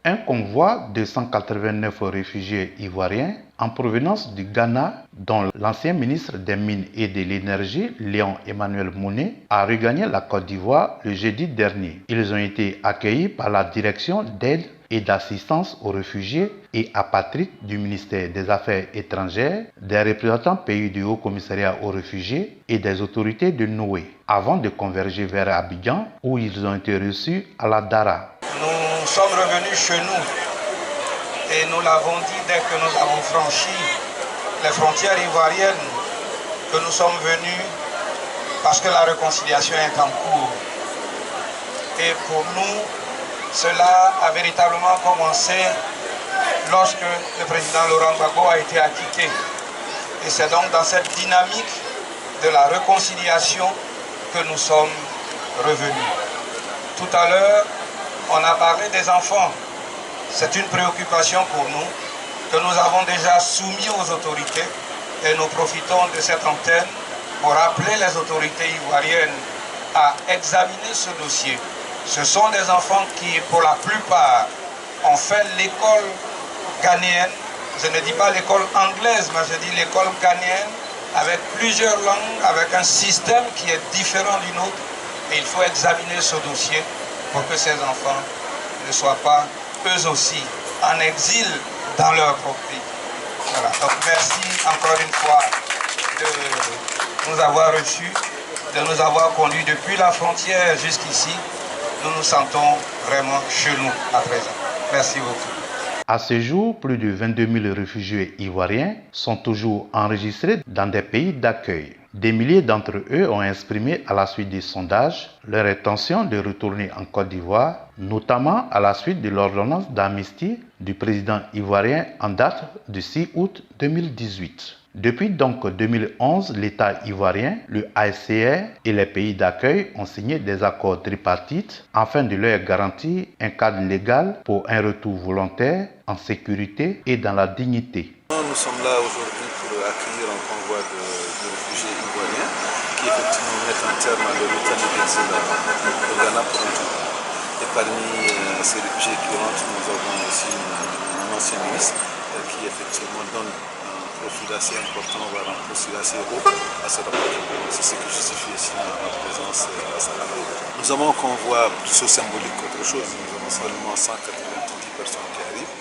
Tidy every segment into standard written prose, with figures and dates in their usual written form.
Un convoi de 189 réfugiés ivoiriens en provenance du Ghana, dont l'ancien ministre des Mines et de l'Énergie, Léon Emmanuel Mouné, a regagné la Côte d'Ivoire le jeudi dernier. Ils ont été accueillis par la direction d'aide et d'assistance aux réfugiés et apatrides du ministère des Affaires étrangères, des représentants pays du Haut-Commissariat aux réfugiés et des autorités de Noé, avant de converger vers Abidjan où ils ont été reçus à la Dara. Nous sommes revenus chez nous et nous l'avons dit dès que nous avons franchi les frontières ivoiriennes que nous sommes venus parce que la réconciliation est en cours. Et pour nous, cela a véritablement commencé lorsque le président Laurent Gbagbo a été acquitté. Et c'est donc dans cette dynamique de la réconciliation que nous sommes revenus. Tout à l'heure, on a parlé des enfants. C'est une préoccupation pour nous que nous avons déjà soumis aux autorités et nous profitons de cette antenne pour appeler les autorités ivoiriennes à examiner ce dossier. Ce sont des enfants qui, pour la plupart, ont fait l'école ghanéenne. Je ne dis pas l'école anglaise, mais je dis l'école ghanéenne avec plusieurs langues, avec un système qui est différent du nôtre. Et il faut examiner ce dossier pour que ces enfants ne soient pas, eux aussi, en exil dans leur propre pays. Voilà. Donc merci encore une fois de nous avoir reçus, de nous avoir conduits depuis la frontière jusqu'ici. Nous nous sentons vraiment chez nous à présent. Merci beaucoup. À ce jour, plus de 22 000 réfugiés ivoiriens sont toujours enregistrés dans des pays d'accueil. Des milliers d'entre eux ont exprimé à la suite des sondages leur intention de retourner en Côte d'Ivoire, notamment à la suite de l'ordonnance d'amnistie du président ivoirien en date du 6 août 2018. Depuis donc 2011, l'État ivoirien, le HCR et les pays d'accueil ont signé des accords tripartites afin de leur garantir un cadre légal pour un retour volontaire, en sécurité et dans la dignité. Nous sommes là aujourd'hui pour accueillir un convoi de réfugiés ivoiriens qui effectivement mettent un terme à leur état d'exil au Ghana pour un tour. Et parmi ces réfugiés qui rentrent, nous avons aussi un ancien ministre qui effectivement donne profil assez important, voire un profil assez haut à ce rapport. C'est ce qui justifie ici ma présence à Saint-Malo. Nous avons un convoi plutôt symbolique qu'autre chose. Nous avons seulement 190 personnes qui arrivent,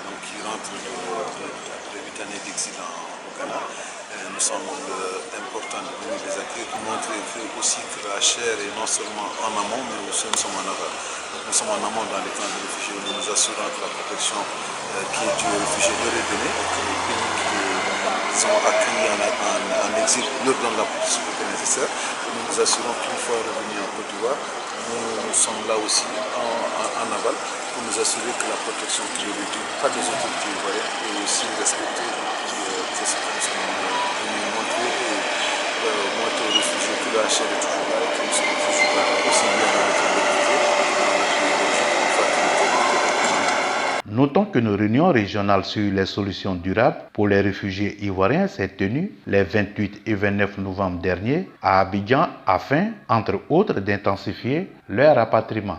donc qui rentrent après 8 années d'exil au Ghana. Nous sommes important de venir les accueillir pour montrer aussi que la chair est non seulement en amont, mais aussi nous sommes en aval. Donc nous sommes en amont dans les camps de réfugiés où nous nous assurons que la protection qui est due aux réfugiés leur est donnée et que les pays qui sont accueillis en exil leur donnent la sécurité nécessaire. Et nous nous assurons qu'une fois revenus en Côte d'Ivoire, nous sommes là aussi en aval pour nous assurer que la protection qui leur est due par les autorités ivoiriennes est aussi respectée. C'est ce que nous sommes venus montrer et montrer aux réfugiés que la chair est toujours là et que nous sommes toujours là, aussi bien dans notre collectivité que dans notre pays d'origine, en fraternité. Notons que nos réunions régionales sur les solutions durables pour les réfugiés ivoiriens s'est tenue les 28 et 29 novembre dernier à Abidjan afin, entre autres, d'intensifier leur rapatriement.